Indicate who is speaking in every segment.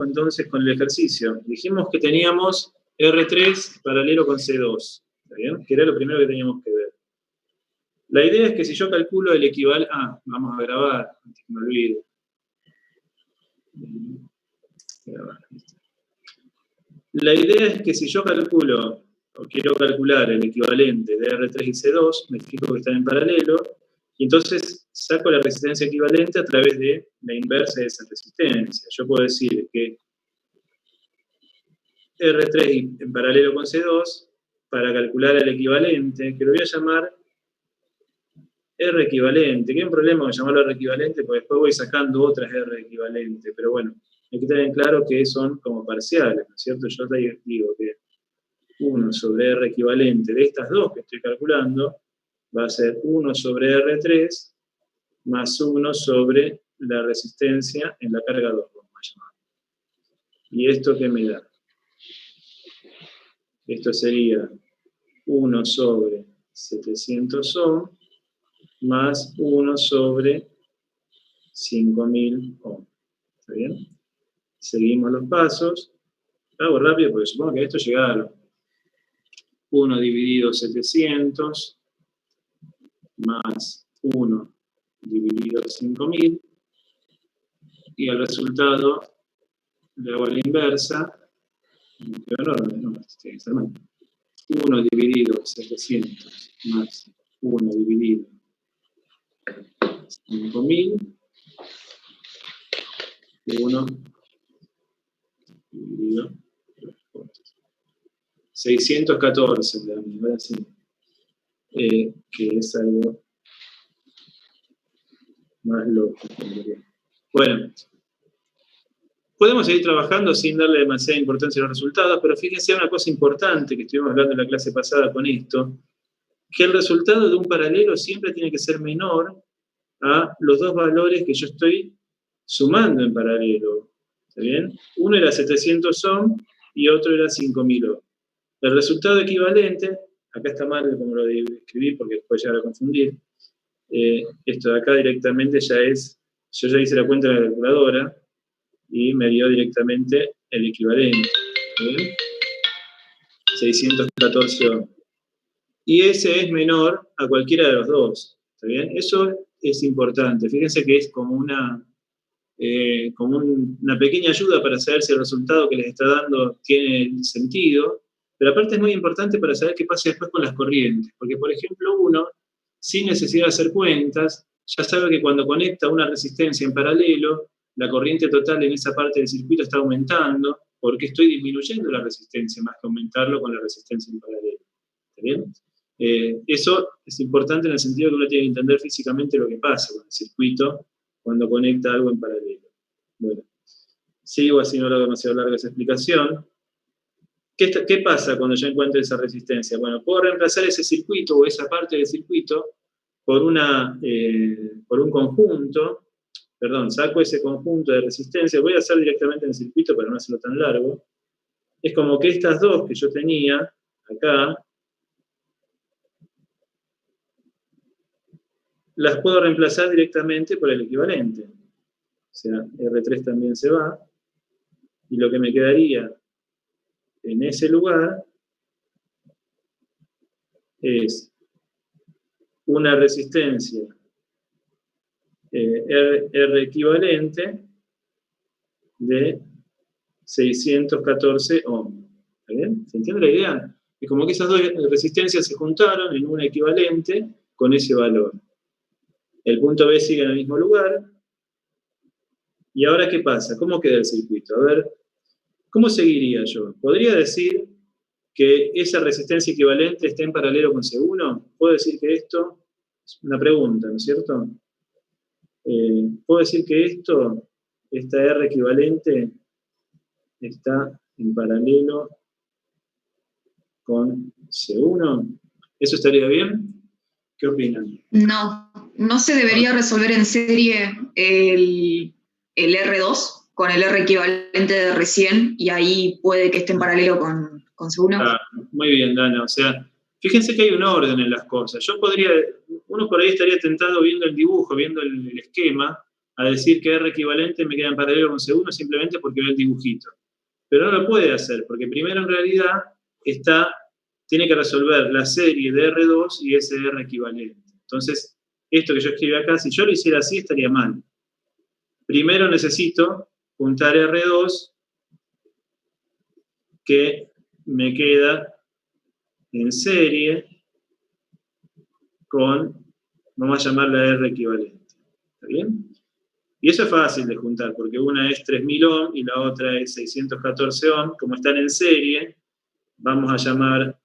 Speaker 1: entonces con el ejercicio. Dijimos que teníamos R3 paralelo con C2, ¿está bien? Que era lo primero que teníamos que ver. La idea es que si yo calculo el equivalente... vamos a grabar, antes que me olvide. La idea es que si yo calculo, o quiero calcular el equivalente de R3 y C2, me fijo que están en paralelo, y entonces saco la resistencia equivalente a través de la inversa de esa resistencia. Yo puedo decir que R3 en paralelo con C2, para calcular el equivalente, que lo voy a llamar R equivalente. ¿Qué hay un problema con llamarlo R equivalente? Porque después voy sacando otras R equivalentes, pero bueno, hay que tener en claro que son como parciales, ¿no es cierto? Yo te digo que 1 sobre R equivalente de estas dos que estoy calculando va a ser 1 sobre R3 más 1 sobre la resistencia en la carga 2, vamos a llamar. ¿Y esto qué me da? Esto sería 1 sobre 700 ohm más 1 sobre 5000 ohm. ¿Está bien? Seguimos los pasos. Hago rápido porque supongo que esto llegaron. 1 dividido 700 más 1 dividido 5000. Y el resultado le hago la inversa. Qué enorme, no, tiene que ser mal. 1 dividido 700 más 1 dividido 5000. 1 dividido 614, ahora sí. Que es algo más lógico. Bueno, podemos seguir trabajando sin darle demasiada importancia a los resultados, pero fíjense una cosa importante que estuvimos hablando en la clase pasada con esto, que el resultado de un paralelo siempre tiene que ser menor a los dos valores que yo estoy sumando en paralelo. ¿Está bien? Uno era 700 ohm y otro era 5000 ohm. El resultado equivalente, acá está mal como lo escribí porque puede llegar a confundir, esto de acá directamente ya es, yo ya hice la cuenta de la calculadora y me dio directamente el equivalente. ¿Bien? 614 ohm. Y ese es menor a cualquiera de los dos. ¿Está bien? Eso es importante. Fíjense que es como una pequeña ayuda para saber si el resultado que les está dando tiene sentido, pero aparte es muy importante para saber qué pasa después con las corrientes, porque por ejemplo uno, sin necesidad de hacer cuentas, ya sabe que cuando conecta una resistencia en paralelo, la corriente total en esa parte del circuito está aumentando, porque estoy disminuyendo la resistencia más que aumentarlo con la resistencia en paralelo. ¿Está bien? Eso es importante en el sentido que uno tiene que entender físicamente lo que pasa con el circuito cuando conecta algo en paralelo. Bueno, sigo así, no lo hago demasiado larga esa explicación. ¿Qué pasa cuando yo encuentro esa resistencia? Bueno, puedo reemplazar ese circuito o esa parte del circuito por un conjunto, saco ese conjunto de resistencia, voy a hacer directamente en el circuito para no hacerlo tan largo. Es como que estas dos que yo tenía acá, las puedo reemplazar directamente por el equivalente. O sea, R3 también se va, y lo que me quedaría en ese lugar es una resistencia R equivalente de 614 ohm. ¿Está bien? ¿Se entiende la idea? Es como que esas dos resistencias se juntaron en una equivalente con ese valor. El punto B sigue en el mismo lugar. ¿Y ahora qué pasa? ¿Cómo queda el circuito? A ver, ¿cómo seguiría yo? ¿Podría decir que esa resistencia equivalente está en paralelo con C1? ¿Puedo decir que esto? Es una pregunta, ¿no es cierto? ¿Puedo decir que esta R equivalente, está en paralelo con C1? ¿Eso estaría bien? ¿Qué opinan?
Speaker 2: No se debería resolver en serie el R2 con el R equivalente de recién, y ahí puede que esté en paralelo con C1.
Speaker 1: Muy bien, Dana. O sea, fíjense que hay un orden en las cosas. Uno por ahí estaría tentado viendo el dibujo, viendo el esquema, a decir que R equivalente me queda en paralelo con C1 simplemente porque veo el dibujito. Pero no lo puede hacer, porque primero en realidad tiene que resolver la serie de R2 y ese R equivalente. Entonces, esto que yo escribí acá, si yo lo hiciera así, estaría mal. Primero necesito juntar R2, que me queda en serie con, vamos a llamarla R equivalente. ¿Está bien? Y eso es fácil de juntar, porque una es 3000 ohm y la otra es 614 ohm. Como están en serie, vamos a llamar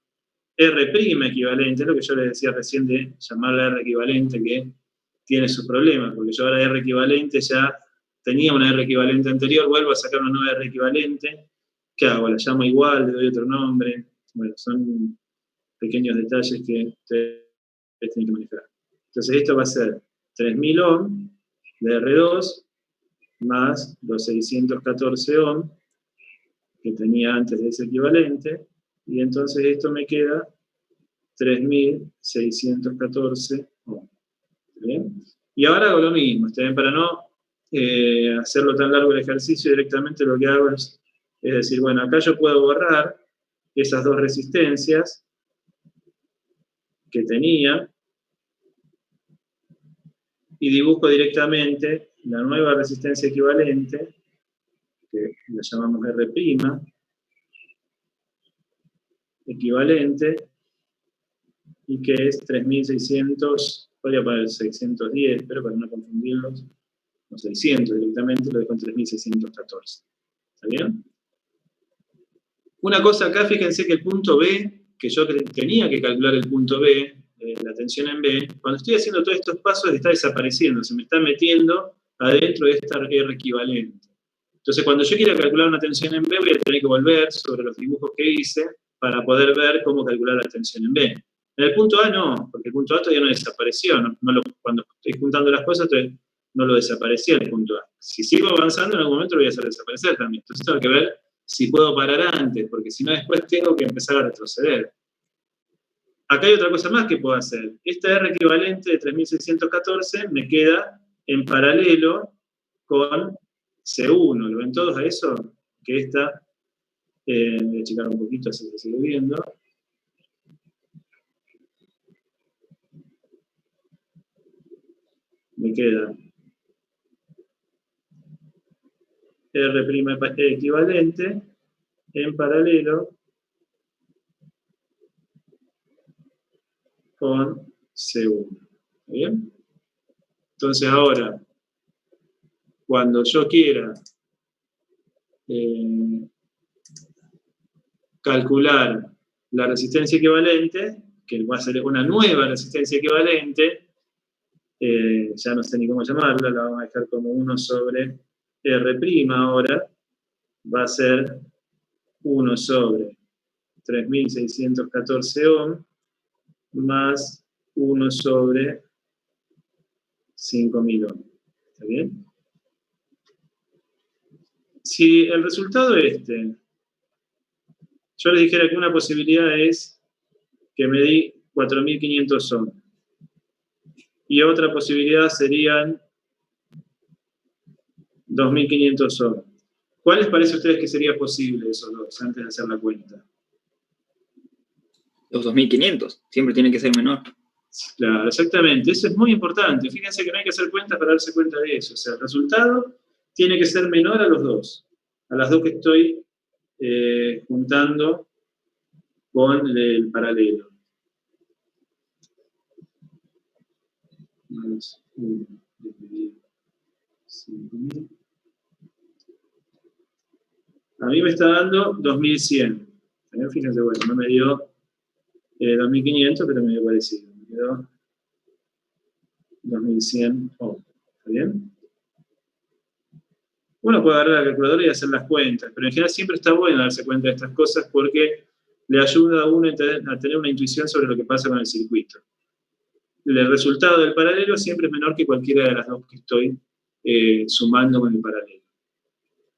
Speaker 1: R' equivalente, es lo que yo les decía recién de llamarla R equivalente, que tiene sus problemas, porque yo ahora R equivalente ya tenía una R equivalente anterior, vuelvo a sacar una nueva R equivalente. ¿Qué hago? La llamo igual, le doy otro nombre. Bueno, son pequeños detalles que ustedes tienen que manejar. Entonces esto va a ser 3000 ohm de R2 más los 614 ohm que tenía antes de ese equivalente, y entonces esto me queda 3614 ohm. ¿Bien? Y ahora hago lo mismo, ¿está bien? Para no hacerlo tan largo el ejercicio, directamente lo que hago es decir, bueno, acá yo puedo borrar esas dos resistencias que tenía y dibujo directamente la nueva resistencia equivalente, que la llamamos R', equivalente, y que es 3600, podría poner 610, pero para no confundirlos, o 600 directamente, lo dejo en 3614. ¿Está bien? Una cosa acá, fíjense que el punto B, que yo tenía que calcular el punto B, la tensión en B, cuando estoy haciendo todos estos pasos está desapareciendo, se me está metiendo adentro de esta R equivalente. Entonces, cuando yo quiera calcular una tensión en B, voy a tener que volver sobre los dibujos que hice para poder ver cómo calcular la tensión en B. En el punto A no, porque el punto A todavía no desapareció. Cuando estoy juntando las cosas, todavía no lo desaparecía el punto A. Si sigo avanzando, en algún momento lo voy a hacer desaparecer también. Entonces tengo que ver si puedo parar antes, porque si no después tengo que empezar a retroceder. Acá hay otra cosa más que puedo hacer. Esta R equivalente de 3614 me queda en paralelo con C1. ¿Lo ven todos a eso? Que esta, voy a checar un poquito así se sigue viendo. Me queda R' equivalente en paralelo con C1. ¿Está bien? Entonces ahora, cuando yo quiera calcular la resistencia equivalente, que va a ser una nueva resistencia equivalente, ya no sé ni cómo llamarla, la vamos a dejar como 1 sobre R' ahora, va a ser 1 sobre 3614 ohm más 1 sobre 5000 ohm. ¿Está bien? Si el resultado es yo les dijera que una posibilidad es que me di 4500 ohm y otra posibilidad serían 2500 ohm. ¿Cuál les parece a ustedes que sería posible esos dos antes de hacer la cuenta?
Speaker 3: Los 2500, siempre tiene que ser menor.
Speaker 1: Claro, exactamente. Eso es muy importante. Fíjense que no hay que hacer cuentas para darse cuenta de eso. O sea, el resultado tiene que ser menor a los dos. A las dos que estoy juntando con el paralelo. Más 1 dividido 5000. A mí me está dando 2100. Fíjense, bueno, no me dio 2500, pero me dio parecido. Me quedó 2100 ohm. ¿Está bien? Uno puede agarrar la calculadora y hacer las cuentas, pero en general siempre está bueno darse cuenta de estas cosas porque le ayuda a uno a tener una intuición sobre lo que pasa con el circuito. El resultado del paralelo siempre es menor que cualquiera de las dos que estoy sumando con el paralelo.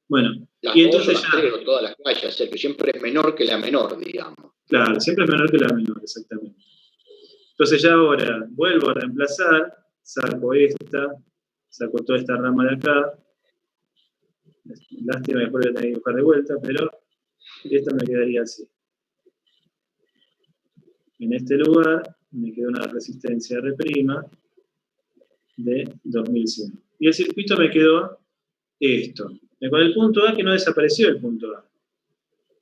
Speaker 1: Bueno,
Speaker 4: las
Speaker 1: y entonces
Speaker 4: dos, las tres o todas las que vaya a ser, que siempre es menor que la menor, digamos.
Speaker 1: Claro, siempre es menor que la menor, exactamente. Entonces ya ahora vuelvo a reemplazar, saco esta, saco toda esta rama de acá. Lástima, después voy a tener que buscar de vuelta, pero esto me quedaría así. En este lugar me queda una resistencia R' de 2100. Y el circuito me quedó esto. Con el punto A, que no desapareció el punto A.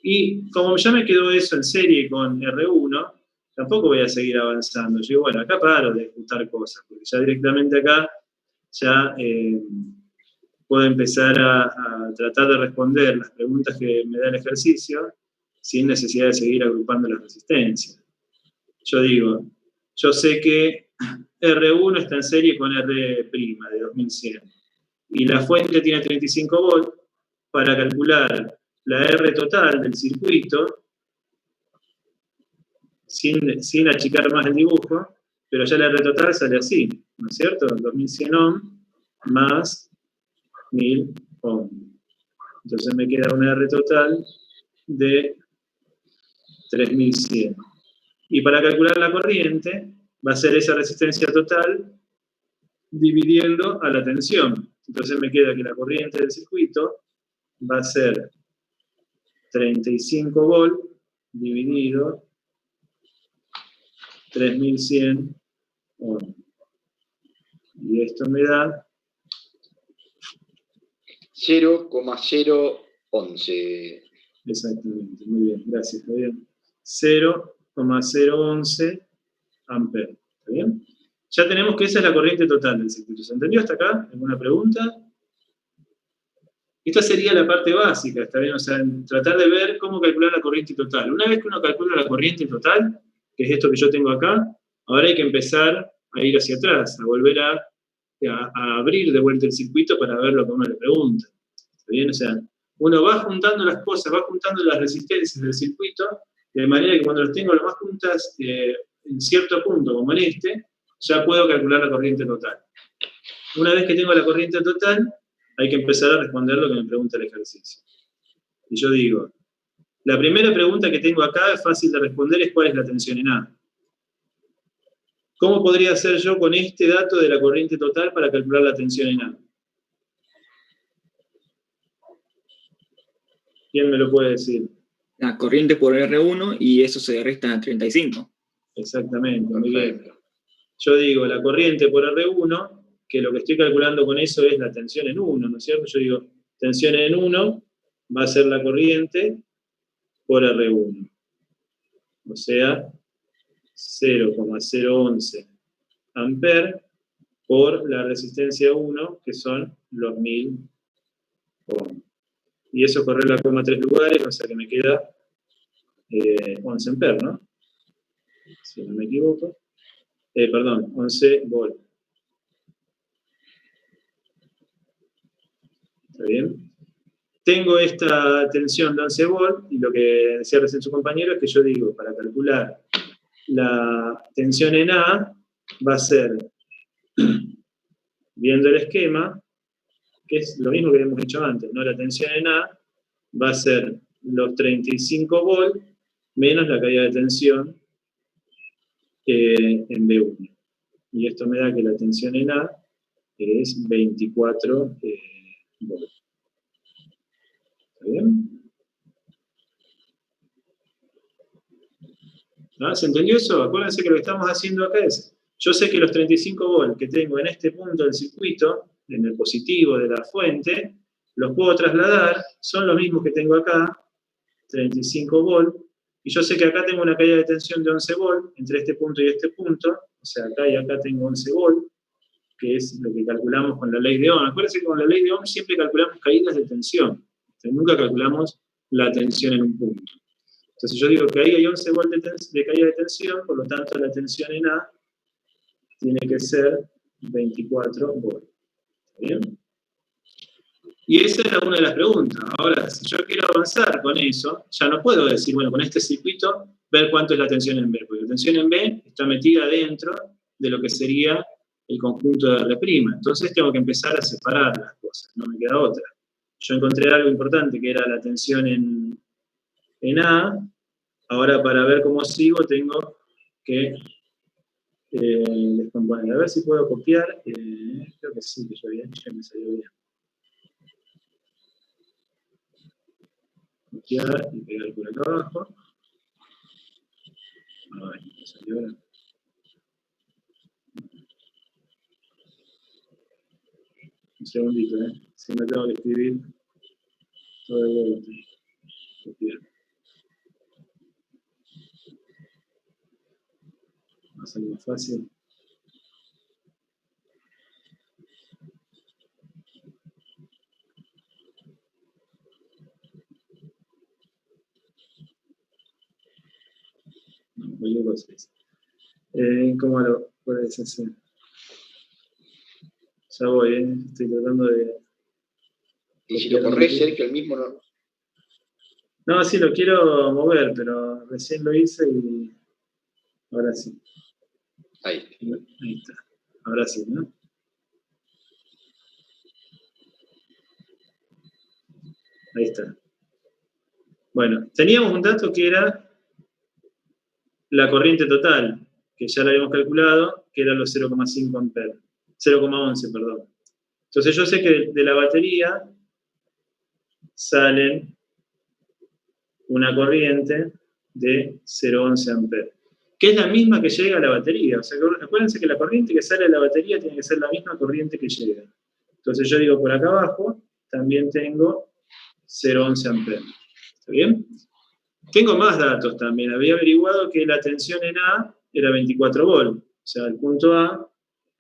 Speaker 1: Y como ya me quedó eso en serie con R1, tampoco voy a seguir avanzando. Yo digo, bueno, acá paro de ejecutar cosas, porque ya directamente acá ya puedo empezar a tratar de responder las preguntas que me da el ejercicio sin necesidad de seguir agrupando las resistencias. Yo digo, yo sé que R1 está en serie con R' de 2100 y la fuente tiene 35 volts. Para calcular la R total del circuito, sin achicar más el dibujo, pero ya la R total sale así, ¿no es cierto? 2100 ohm más 1000 ohm. Entonces me queda una R total de 3100. Y para calcular la corriente, va a ser esa resistencia total dividiendo a la tensión. Entonces me queda que la corriente del circuito va a ser 35 volt dividido 3100 ohm. Y esto me da
Speaker 4: 0,011.
Speaker 1: exactamente, muy bien, gracias, está bien. 0,011 amperes, ¿está bien? Ya tenemos que esa es la corriente total del circuito. ¿Se entendió hasta acá? ¿Alguna pregunta? Esta sería la parte básica, ¿está bien? O sea, tratar de ver cómo calcular la corriente total. Una vez que uno calcula la corriente total, que es esto que yo tengo acá, ahora hay que empezar a ir hacia atrás, a volver a abrir de vuelta el circuito para ver lo que uno le pregunta. ¿Está bien? O sea, uno va juntando las cosas, va juntando las resistencias del circuito, de manera que cuando las tengo lo más juntas, en cierto punto, como en este, ya puedo calcular la corriente total. Una vez que tengo la corriente total, hay que empezar a responder lo que me pregunta el ejercicio. Y yo digo, la primera pregunta que tengo acá es fácil de responder, es cuál es la tensión en A. ¿Cómo podría hacer yo con este dato de la corriente total para calcular la tensión en A? ¿Quién me lo puede decir?
Speaker 3: La corriente por R1 y eso se resta a 35.
Speaker 1: Exactamente, muy bien. Yo digo, la corriente por R1, que lo que estoy calculando con eso es la tensión en 1, ¿no es cierto? Yo digo, tensión en 1 va a ser la corriente por R1. O sea, 0,011 amperes por la resistencia 1, que son los 1000 ohm. Y eso corre 3 lugares, o sea que me queda 11 amperes, ¿no? Si no me equivoco. Perdón, 11 volt. ¿Está bien? Tengo esta tensión de 11 volt, y lo que decía recién su compañero es que yo digo, para calcular la tensión en A, va a ser, viendo el esquema, que es lo mismo que hemos hecho antes, ¿no? La tensión en A va a ser los 35 volt menos la caída de tensión en B1. Y esto me da que la tensión en A es 24 volt. ¿Está bien? ¿Ah? ¿Se entendió eso? Acuérdense que lo que estamos haciendo acá es, yo sé que los 35 volt que tengo en este punto del circuito, en el positivo de la fuente, los puedo trasladar, son los mismos que tengo acá, 35 volt, y yo sé que acá tengo una caída de tensión de 11 volt, entre este punto y este punto, o sea, acá y acá tengo 11 volt, que es lo que calculamos con la ley de Ohm. Acuérdense que con la ley de Ohm siempre calculamos caídas de tensión, nunca calculamos la tensión en un punto. Entonces yo digo que ahí hay 11 volt de caída de tensión, por lo tanto la tensión en A tiene que ser 24 volt. ¿Está bien? Y esa era una de las preguntas. Ahora, si yo quiero avanzar con eso, ya no puedo decir, bueno, con este circuito, ver cuánto es la tensión en B, porque la tensión en B está metida dentro de lo que sería el conjunto de R'. Entonces tengo que empezar a separar las cosas, no me queda otra. Yo encontré algo importante que era la tensión en A. Ahora, para ver cómo sigo, tengo que descomponer. A ver si puedo copiar. Creo que sí, que ya me salió bien. Copiar y pegar por acá abajo. Ay, me salió ahora. Un segundito, si me tengo que escribir todo de vuelta. Copiar. Va a ser más fácil. No, cualquier cosa es. ¿Cómo lo puedes hacer? Ya voy, estoy tratando de...
Speaker 4: Y si lo corres, Sergio, el mismo no.
Speaker 1: No, sí, lo quiero mover, pero recién lo hice y... Ahora sí.
Speaker 4: Ahí.
Speaker 1: Ahí está. Ahora sí, ¿no? Ahí está. Bueno, teníamos un dato que era la corriente total, que ya la habíamos calculado, que era los 0,5 amperes. 0,11, perdón. Entonces yo sé que de la batería salen una corriente de 0,11 amperes, que es la misma que llega a la batería. O sea, acuérdense que la corriente que sale de la batería tiene que ser la misma corriente que llega. Entonces yo digo, por acá abajo también tengo 0,11 amperes. ¿Está bien? Tengo más datos también. Había averiguado que la tensión en A era 24 volt. O sea, el punto A,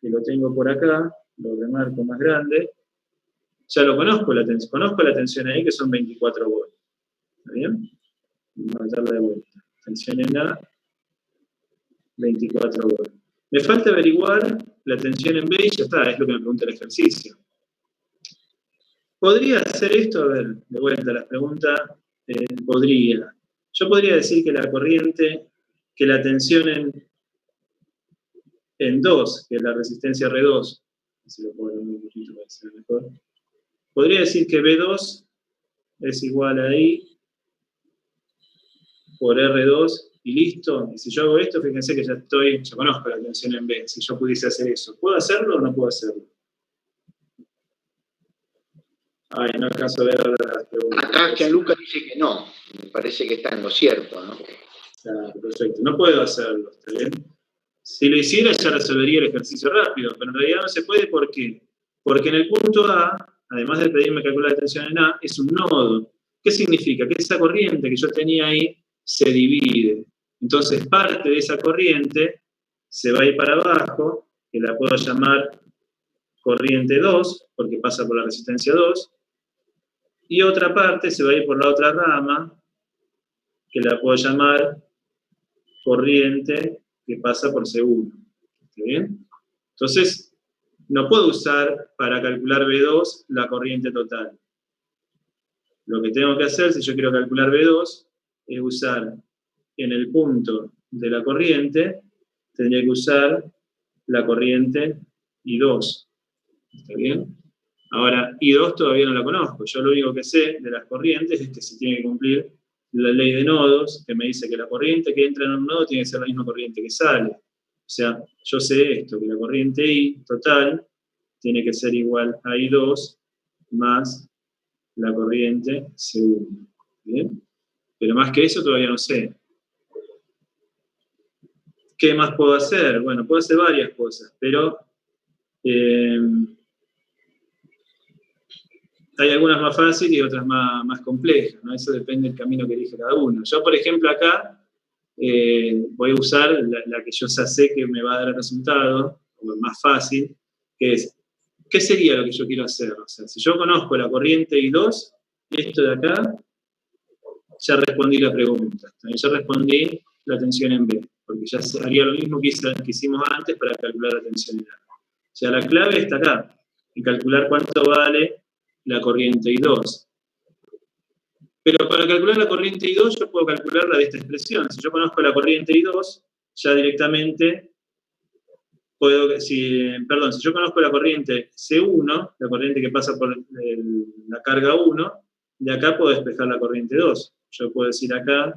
Speaker 1: que lo tengo por acá, lo remarco más grande, ya lo conozco la tensión ahí, que son 24 volt. ¿Está bien? Vamos a darle de vuelta. Tensión en A, 24 volt. Me falta averiguar la tensión en B y ya está, es lo que me pregunta el ejercicio. ¿Podría hacer esto? A ver, de vuelta las preguntas. Podría. Yo podría decir que la corriente, que la tensión en 2, que es la resistencia R2, si lo puedo ver un poquito para que sea mejor, podría decir que B2 es igual a I por R2 y listo. Y si yo hago esto, fíjense que ya conozco la tensión en B, si yo pudiese hacer eso. ¿Puedo hacerlo o no puedo hacerlo? Ay, no alcanzo a ver las preguntas.
Speaker 4: Acá Gianluca dice que no. Me parece que está en lo cierto, ¿no?
Speaker 1: Claro, perfecto. No puedo hacerlo, ¿está bien? Si lo hiciera ya resolvería el ejercicio rápido, pero en realidad no se puede. ¿Por qué? Porque en el punto A, además de pedirme calcular la tensión en A, es un nodo. ¿Qué significa? Que esa corriente que yo tenía ahí se divide. Entonces parte de esa corriente se va a ir para abajo, que la puedo llamar corriente 2, porque pasa por la resistencia 2, y otra parte se va a ir por la otra rama, que la puedo llamar corriente que pasa por C1. ¿Está bien? Entonces, no puedo usar para calcular B2 la corriente total. Lo que tengo que hacer, si yo quiero calcular B2, es usar en el punto de la corriente, tendría que usar la corriente I2. ¿Está bien? Ahora, I2 todavía no la conozco. Yo lo único que sé de las corrientes es que se tiene que cumplir la ley de nodos, que me dice que la corriente que entra en un nodo tiene que ser la misma corriente que sale. O sea, yo sé esto, que la corriente I total tiene que ser igual a I2 más la corriente C1. ¿Bien? Pero más que eso todavía no sé. ¿Qué más puedo hacer? Bueno, puedo hacer varias cosas, pero hay algunas más fáciles y otras más complejas, ¿no? Eso depende del camino que elige cada uno. Yo, por ejemplo, acá voy a usar la que yo ya sé que me va a dar el resultado, o el más fácil, que es, ¿qué sería lo que yo quiero hacer? O sea, si yo conozco la corriente I2, esto de acá, ya respondí la pregunta. También ya respondí la tensión en B, porque ya haría lo mismo que hicimos antes para calcular la tensión en A. O sea, la clave está acá, en calcular cuánto vale la corriente I2. Pero para calcular la corriente I2 yo puedo calcularla de esta expresión. Si yo conozco la corriente I2, ya directamente puedo, si yo conozco la corriente C1, la corriente que pasa por la carga 1, de acá puedo despejar la corriente 2. Yo puedo decir acá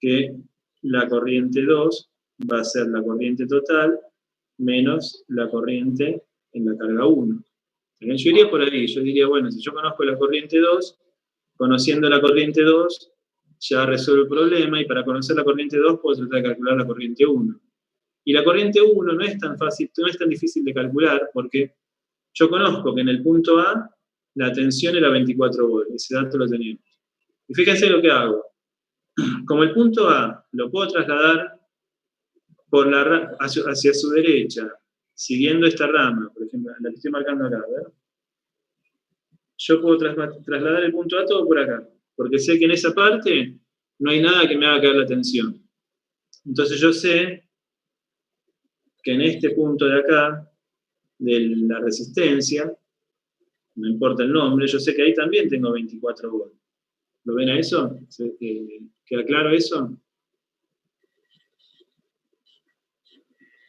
Speaker 1: que la corriente 2 va a ser la corriente total menos la corriente en la carga 1. Yo iría por ahí, yo diría, bueno, si yo conozco la corriente 2, conociendo la corriente 2, ya resuelvo el problema, y para conocer la corriente 2 puedo tratar de calcular la corriente 1. Y la corriente 1 no es tan fácil, no es tan difícil de calcular, porque yo conozco que en el punto A la tensión era 24 volts, ese dato lo teníamos. Y fíjense lo que hago. Como el punto A lo puedo trasladar hacia su derecha, siguiendo esta rama, por ejemplo, la que estoy marcando acá, ¿verdad? Yo puedo trasladar el punto A todo por acá, porque sé que en esa parte no hay nada que me haga caer la tensión. Entonces yo sé que en este punto de acá, de la resistencia, no importa el nombre, yo sé que ahí también tengo 24 volts. ¿Lo ven a eso? ¿Queda claro eso?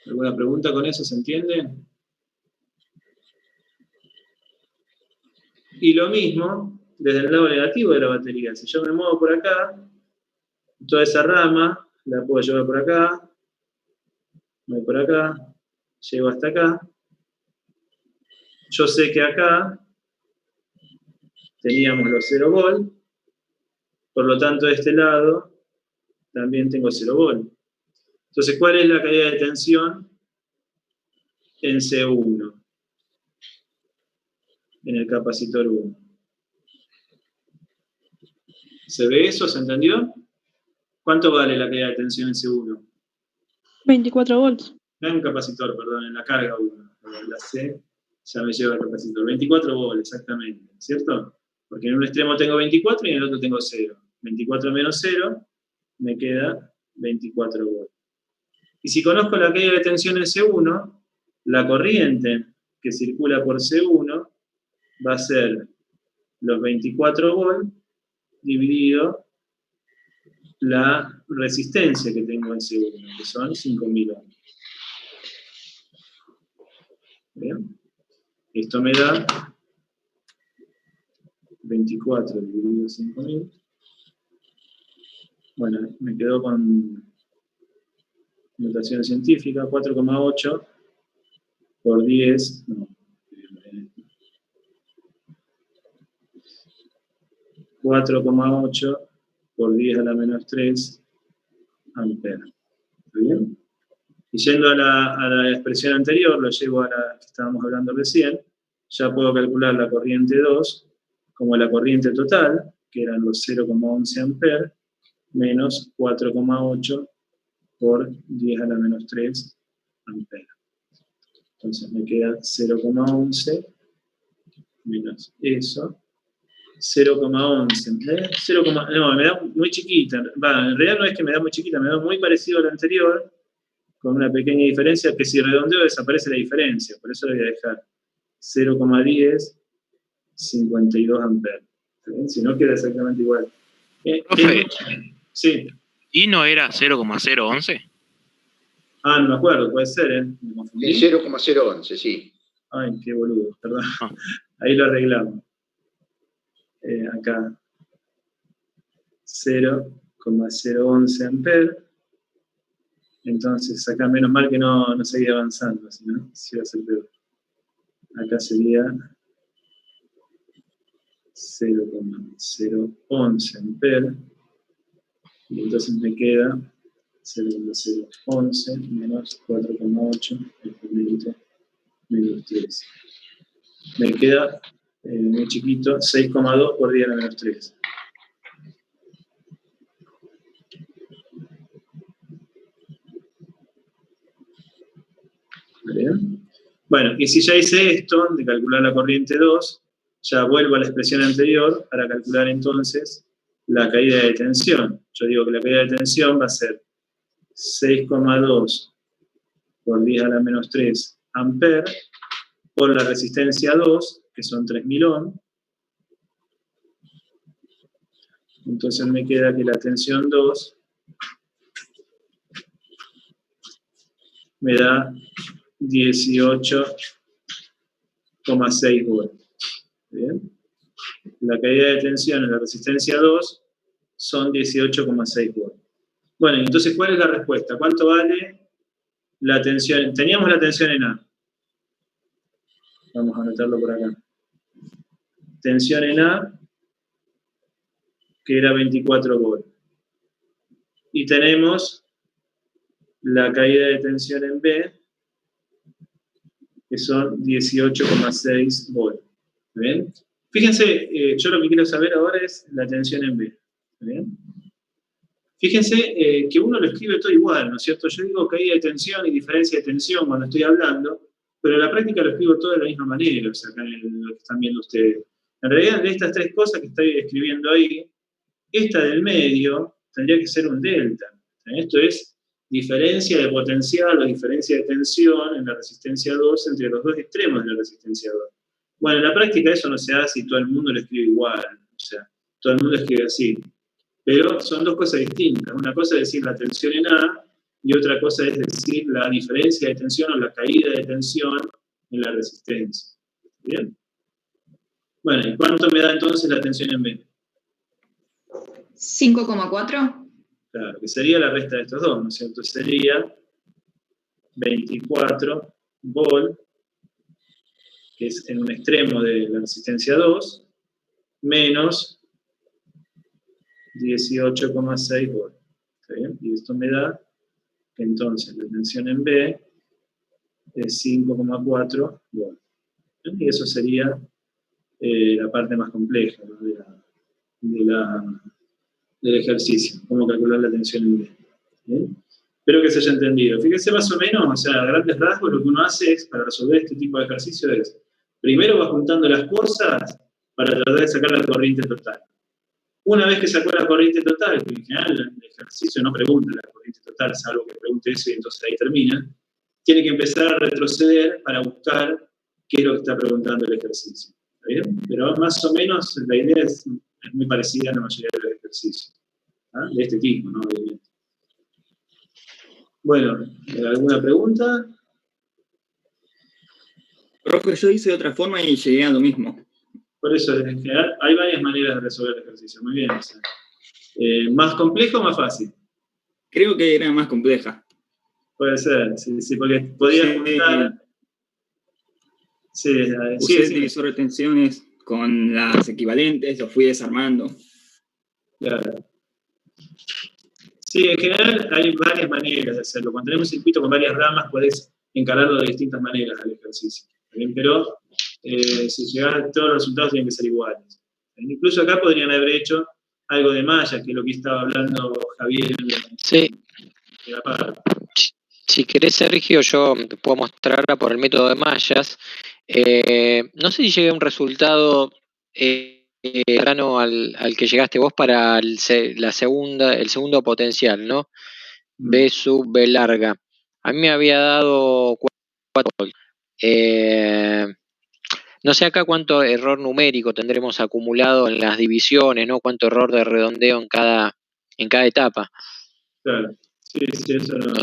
Speaker 1: ¿Alguna pregunta con eso? ¿Se entiende? Y lo mismo desde el lado negativo de la batería. Si yo me muevo por acá, toda esa rama la puedo llevar por acá, voy por acá, llego hasta acá. Yo sé que acá teníamos los 0 volt, por lo tanto de este lado también tengo 0 volt. Entonces, ¿cuál es la caída de tensión en C1? En el capacitor 1. ¿Se ve eso? ¿Se entendió? ¿Cuánto vale la caída de tensión en C1?
Speaker 5: 24 volts.
Speaker 1: No en un capacitor, perdón, en la carga 1. La C ya me lleva al capacitor. 24 volts, exactamente, ¿cierto? Porque en un extremo tengo 24 y en el otro tengo 0. 24 menos 0 me queda 24 volts. Y si conozco la caída de tensión en C1, la corriente que circula por C1 va a ser los 24 volts dividido la resistencia que tengo en C1, que son 5000 ohms. ¿Bien? Esto me da 24 dividido 5000. Bueno, me quedo con notación científica, 4,8 por 10, no, 4,8 por 10 a la menos 3 amperes. ¿Está bien? Y yendo a la expresión anterior, lo llevo a la que estábamos hablando recién, ya puedo calcular la corriente 2 como la corriente total, que eran los 0,11 amperes, menos 4,8 por 10 a la menos 3 amperes. Entonces me queda 0,11 menos eso, 0,11. No, me da muy chiquita. En realidad no es que me da muy chiquita, me da muy parecido a la anterior, con una pequeña diferencia, que si redondeo desaparece la diferencia, por eso le voy a dejar 0,10, 52 amperes. Si no, queda exactamente igual.
Speaker 6: Profe,
Speaker 1: sí.
Speaker 6: ¿y no era 0,011?
Speaker 1: Ah, no me acuerdo, puede ser, me confundí.
Speaker 4: 0,011, sí.
Speaker 1: Ay, qué boludo, perdón. Ahí lo arreglamos. Acá 0,011 amperes. Entonces acá menos mal que no seguía avanzando, si no, se iba a hacer peor. Acá sería 0,011 amperes. Y entonces me queda 0,011 menos 4,8 exponente menos 3. Me queda muy chiquito, 6,2 por 10 a la menos 3. ¿Bien? Bueno, y si ya hice esto, de calcular la corriente 2, ya vuelvo a la expresión anterior para calcular entonces la caída de tensión. Yo digo que la caída de tensión va a ser 6,2 por 10 a la menos 3 amperes por la resistencia 2, que son 3000 ohms. Entonces me queda que la tensión 2 me da 18,6 volts. ¿Bien? La caída de tensión en la resistencia 2 son 18,6 volts. Bueno, entonces, ¿cuál es la respuesta? ¿Cuánto vale la tensión, teníamos la tensión en A. Vamos a anotarlo por acá. Tensión en A, que era 24 volts. Y tenemos la caída de tensión en B, que son 18,6 volts. ¿Bien? Fíjense, yo lo que quiero saber ahora es la tensión en B. ¿Bien? Fíjense que uno lo escribe todo igual, ¿no es cierto? Yo digo caída de tensión y diferencia de tensión cuando estoy hablando, pero en la práctica lo escribo todo de la misma manera, o sea, acá en lo que están viendo ustedes. En realidad, de estas tres cosas que estoy escribiendo ahí, esta del medio tendría que ser un delta. Esto es diferencia de potencial o diferencia de tensión en la resistencia 2 entre los dos extremos de la resistencia 2. Bueno, en la práctica eso no se hace y todo el mundo lo escribe igual, o sea, todo el mundo escribe así. Pero son dos cosas distintas. Una cosa es decir la tensión en A y otra cosa es decir la diferencia de tensión o la caída de tensión en la resistencia. ¿Bien? Bueno, ¿y cuánto me da entonces la tensión en B?
Speaker 2: 5,4.
Speaker 1: Claro, que sería la resta de estos dos, ¿no es cierto? Sería 24 volt, que es en un extremo de la resistencia 2, menos 18,6 volt. ¿Está bien? Y esto me da que entonces la tensión en B es 5,4 volt. Y eso sería la parte más compleja, ¿no? del ejercicio, cómo calcular la tensión en B. ¿Bien? Espero que se haya entendido. Fíjense más o menos, o sea, a grandes rasgos, lo que uno hace es, para resolver este tipo de ejercicio es, primero va juntando las cosas para tratar de sacar la corriente total. Una vez que sacó la corriente total, que en general el ejercicio no pregunta la corriente total, salvo que pregunte eso y entonces ahí termina, tiene que empezar a retroceder para buscar qué es lo que está preguntando el ejercicio. ¿Está bien? Pero más o menos la idea es muy parecida a la mayoría de los ejercicios. ¿Ah? De este tipo, ¿no? Obviamente. Bueno, ¿alguna pregunta?
Speaker 3: Profe, yo hice de otra forma y llegué a lo mismo.
Speaker 1: Por eso, en general, hay varias maneras de resolver el ejercicio. Muy bien. O sea, ¿más complejo o más fácil?
Speaker 3: Creo que era más compleja.
Speaker 1: Puede ser, sí, porque podía juntar... Sí,
Speaker 3: Usé divisor de tensiones con las equivalentes, lo fui desarmando.
Speaker 1: Claro. Sí, en general hay varias maneras de hacerlo. Cuando tenemos un circuito con varias ramas, podés encararlo de distintas maneras al ejercicio. ¿Bien? Pero si llegás, todos los resultados tienen que ser iguales. Incluso acá podrían haber hecho algo de malla, que es lo que estaba hablando Javier.
Speaker 4: Sí.
Speaker 1: De la parte.
Speaker 4: Si querés, Sergio, yo te puedo mostrar por el método de mallas. No sé si llegué a un resultado cercano al que llegaste vos para el segundo potencial, ¿no? B sub B larga. A mí me había dado 4 volts. No sé acá cuánto error numérico tendremos acumulado en las divisiones, ¿no? Cuánto error de redondeo en cada etapa.
Speaker 1: Claro, sí, eso no.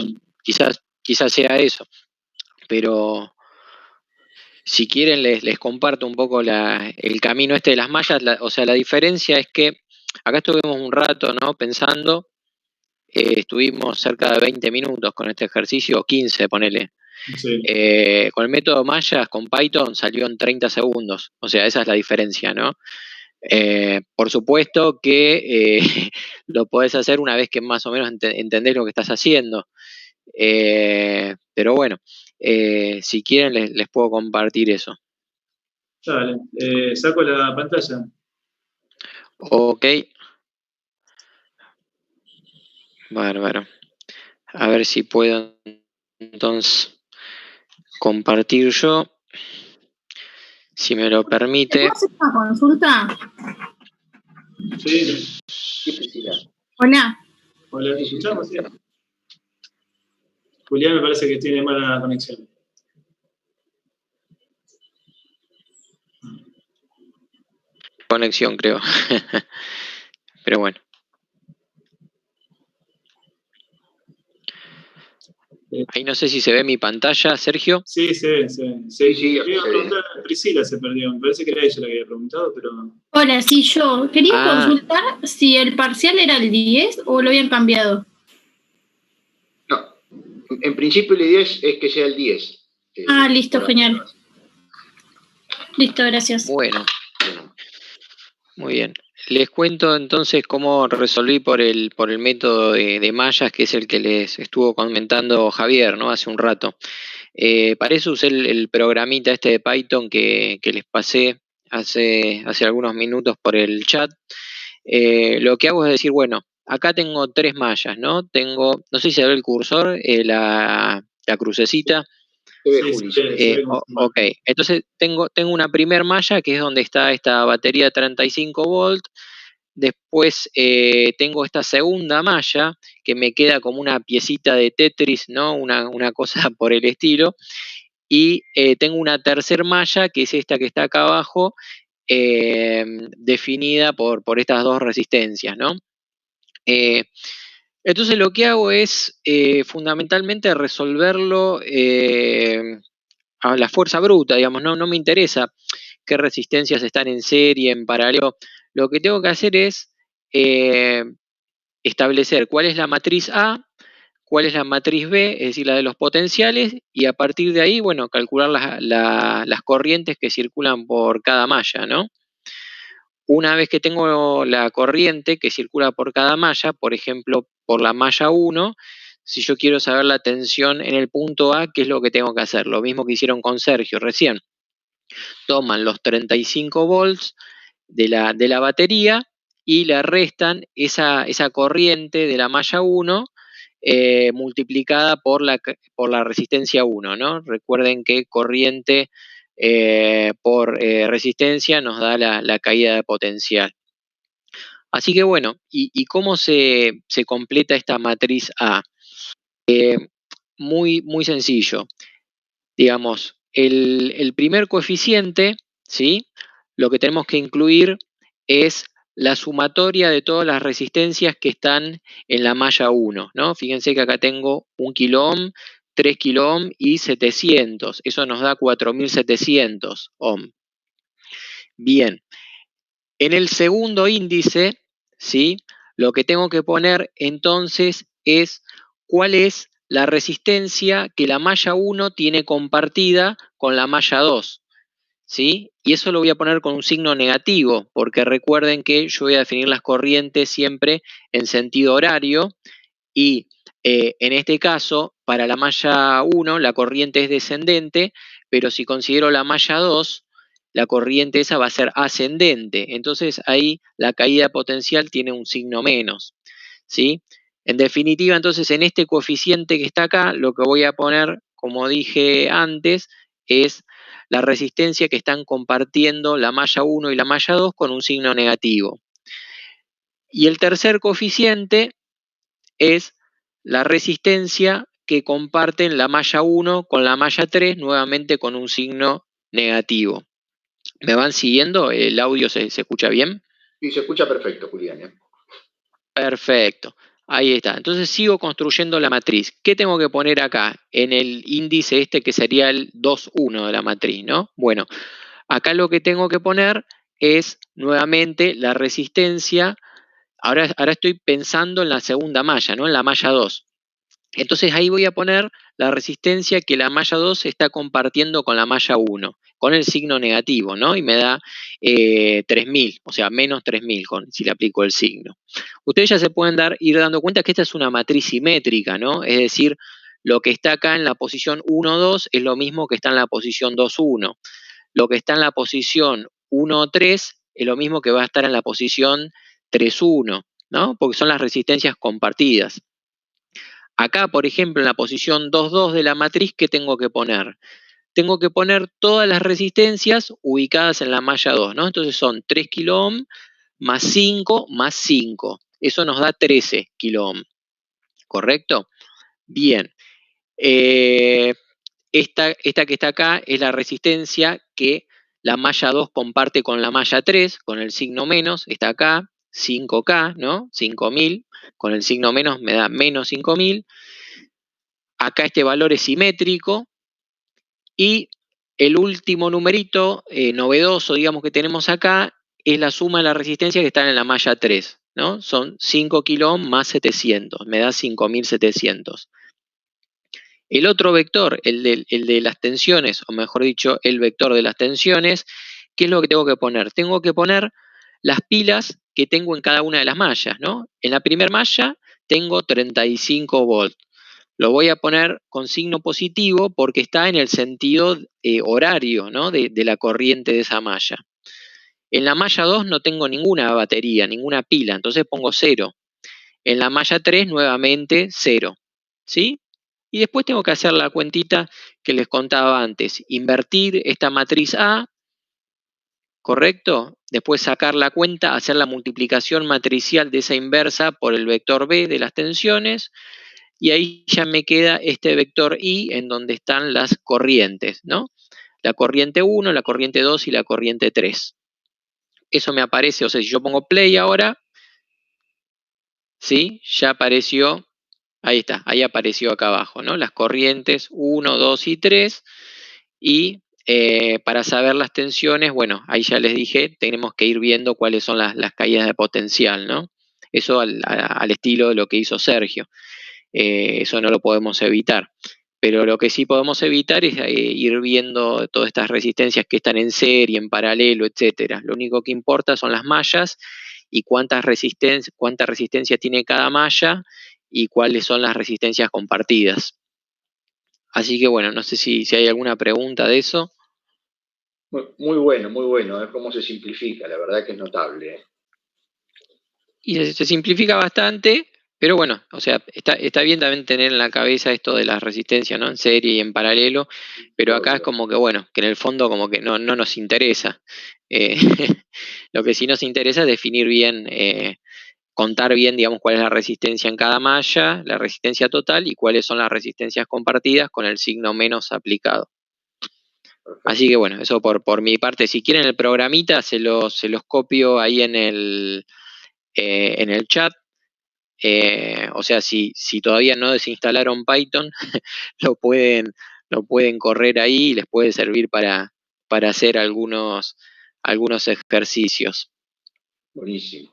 Speaker 4: Quizás sea eso, pero si quieren les comparto un poco el camino este de las mallas. O sea, la diferencia es que acá estuvimos un rato, ¿no? Pensando, estuvimos cerca de 20 minutos con este ejercicio, 15, ponele.
Speaker 1: Sí.
Speaker 4: Con el método mallas, con Python, salió en 30 segundos. O sea, esa es la diferencia, ¿no? Por supuesto que lo podés hacer una vez que más o menos entendés lo que estás haciendo. Pero bueno, si quieren les puedo compartir eso.
Speaker 1: Dale, saco la pantalla.
Speaker 4: Ok. Bárbaro. A ver si puedo entonces compartir yo. Si me lo permite.
Speaker 7: ¿Te puedo hacer una consulta?
Speaker 1: Sí.
Speaker 4: Sí, Priscila.
Speaker 7: Hola.
Speaker 1: Hola, ¿te escuchamos? Sí. Julián me parece que tiene mala conexión.
Speaker 4: Conexión, creo. Pero bueno. Ahí no sé si se ve mi pantalla, Sergio.
Speaker 1: Sí, se ve.
Speaker 4: Sí,
Speaker 1: Quería preguntar, Priscila se perdió. Me parece que era ella la que había preguntado, pero...
Speaker 7: Hola, sí, yo quería consultar si el parcial era el 10 o lo habían cambiado.
Speaker 4: No,
Speaker 8: En principio la idea es que sea el 10.
Speaker 7: Listo, genial. Listo, gracias.
Speaker 4: Bueno, muy bien. Les cuento entonces cómo resolví por el método de mallas, que es el que les estuvo comentando Javier, ¿no? Hace un rato. Para eso usé el programita este de Python que les pasé hace algunos minutos por el chat. Lo que hago es decir, bueno, acá tengo 3 mallas, ¿no? No sé si se ve el cursor, la crucecita. Ok, entonces tengo una primer malla que es donde está esta batería de 35 volts. Después tengo esta segunda malla que me queda como una piecita de Tetris, ¿no? Una cosa por el estilo. Y tengo una tercer malla que es esta que está acá abajo, definida por estas 2 resistencias, ¿no? Entonces lo que hago es fundamentalmente resolverlo a la fuerza bruta, digamos, no me interesa qué resistencias están en serie, en paralelo. Lo que tengo que hacer es establecer cuál es la matriz A, cuál es la matriz B, es decir, la de los potenciales, y a partir de ahí, bueno, calcular las corrientes que circulan por cada malla, ¿no? Una vez que tengo la corriente que circula por cada malla, por ejemplo, por la malla 1, si yo quiero saber la tensión en el punto A, ¿qué es lo que tengo que hacer? Lo mismo que hicieron con Sergio recién. Toman los 35 volts de la batería y le restan esa corriente de la malla 1 multiplicada por la resistencia 1, ¿no? Recuerden que corriente por resistencia nos da la caída de potencial. Así que bueno, ¿y cómo se completa esta matriz A? Muy, muy sencillo. Digamos, el primer coeficiente, ¿sí? Lo que tenemos que incluir es la sumatoria de todas las resistencias que están en la malla 1, ¿no? Fíjense que acá tengo 1 kilo ohm, 3 kilo ohm y 700. Eso nos da 4700 ohm. Bien. En el segundo índice, ¿sí? Lo que tengo que poner entonces es cuál es la resistencia que la malla 1 tiene compartida con la malla 2, ¿sí? Y eso lo voy a poner con un signo negativo, porque recuerden que yo voy a definir las corrientes siempre en sentido horario y en este caso, para la malla 1 la corriente es descendente, pero si considero la malla 2, la corriente esa va a ser ascendente. Entonces ahí la caída potencial tiene un signo menos, ¿sí? En definitiva, entonces en este coeficiente que está acá, lo que voy a poner, como dije antes, es la resistencia que están compartiendo la malla 1 y la malla 2 con un signo negativo. Y el tercer coeficiente es la resistencia que comparten la malla 1 con la malla 3, nuevamente con un signo negativo. ¿Me van siguiendo? ¿El audio se escucha bien?
Speaker 8: Sí, se escucha perfecto, Julián.
Speaker 4: Perfecto. Ahí está. Entonces sigo construyendo la matriz. ¿Qué tengo que poner acá? En el índice este que sería el 2,1 de la matriz, ¿no? Bueno, acá lo que tengo que poner es nuevamente la resistencia. Ahora estoy pensando en la segunda malla, ¿no? En la malla 2. Entonces ahí voy a poner la resistencia que la malla 2 está compartiendo con la malla 1, con el signo negativo, ¿no? Y me da 3000, o sea, menos 3000 si le aplico el signo. Ustedes ya se pueden ir dando cuenta que esta es una matriz simétrica, ¿no? Es decir, lo que está acá en la posición 1, 2 es lo mismo que está en la posición 2, 1. Lo que está en la posición 1, 3 es lo mismo que va a estar en la posición 3, 1, ¿no? Porque son las resistencias compartidas. Acá, por ejemplo, en la posición 2,2 de la matriz, ¿qué tengo que poner? Tengo que poner todas las resistencias ubicadas en la malla 2, ¿no? Entonces son 3 kilo ohm más 5 más 5. Eso nos da 13 kilo ohm. ¿Correcto? Bien. Esta que está acá es la resistencia que la malla 2 comparte con la malla 3, con el signo menos, está acá, 5K, ¿no? 5000, con el signo menos me da menos 5000. Acá este valor es simétrico y el último numerito novedoso, digamos, que tenemos acá es la suma de la resistencia que están en la malla 3, ¿no? Son 5 kilo ohm más 700, me da 5700. El otro vector, el de las tensiones, o mejor dicho, el vector de las tensiones, ¿qué es lo que tengo que poner? Tengo que poner las pilas que tengo en cada una de las mallas, ¿no? En la primera malla tengo 35 volts. Lo voy a poner con signo positivo porque está en el sentido horario, ¿no? de la corriente de esa malla. En la malla 2 no tengo ninguna batería, ninguna pila, entonces pongo 0. En la malla 3 nuevamente 0, ¿sí? Y después tengo que hacer la cuentita que les contaba antes, invertir esta matriz A, ¿correcto? Después sacar la cuenta, hacer la multiplicación matricial de esa inversa por el vector B de las tensiones, y ahí ya me queda este vector I en donde están las corrientes, ¿no? La corriente 1, la corriente 2 y la corriente 3. Eso me aparece, o sea, si yo pongo play ahora, ¿sí? Ya apareció, ahí está, ahí apareció acá abajo, ¿no? Las corrientes 1, 2 y 3, y para saber las tensiones, bueno, ahí ya les dije, tenemos que ir viendo cuáles son las caídas de potencial, ¿no? Eso al estilo de lo que hizo Sergio. Eso no lo podemos evitar. Pero lo que sí podemos evitar es ir viendo todas estas resistencias que están en serie, en paralelo, etcétera. Lo único que importa son las mallas y cuánta resistencia tiene cada malla y cuáles son las resistencias compartidas. Así que bueno, no sé si hay alguna pregunta de eso.
Speaker 8: Muy bueno. Es cómo se simplifica, la verdad que es notable.
Speaker 4: Y se simplifica bastante, pero bueno, o sea, está bien también tener en la cabeza esto de las resistencias, ¿no? En serie y en paralelo, pero acá es como que, bueno, que en el fondo como que no nos interesa. Lo que sí nos interesa es definir bien, contar bien, digamos, cuál es la resistencia en cada malla, la resistencia total y cuáles son las resistencias compartidas con el signo menos aplicado.
Speaker 8: Perfecto.
Speaker 4: Así que bueno, eso por mi parte. Si quieren el programita, se los copio ahí en el chat. O sea, si todavía no desinstalaron Python, lo pueden correr ahí y les puede servir para hacer algunos ejercicios.
Speaker 8: Buenísimo.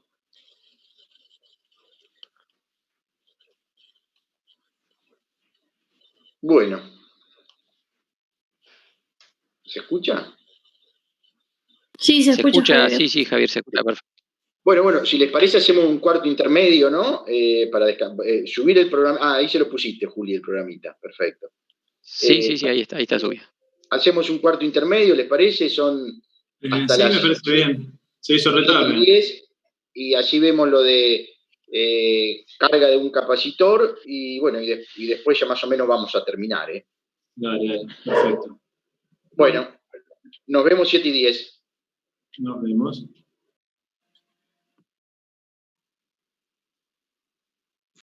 Speaker 8: Bueno. ¿Se escucha?
Speaker 7: Sí, se escucha, Javier.
Speaker 4: Sí, Javier, se escucha perfecto.
Speaker 8: Bueno, si les parece hacemos un cuarto intermedio, ¿no? Para subir el programa. Ah, ahí se lo pusiste, Juli, el programita. Perfecto.
Speaker 4: Sí, ahí está subido.
Speaker 8: Hacemos un cuarto intermedio, ¿les parece? Son hasta
Speaker 1: sí,
Speaker 8: las
Speaker 1: me parece bien. Se hizo retarde.
Speaker 8: 10, y allí vemos lo de carga de un capacitor y bueno, y después ya más o menos vamos a terminar, ¿eh?
Speaker 1: Dale, perfecto.
Speaker 8: Bueno, nos vemos 7:10.
Speaker 1: Nos vemos.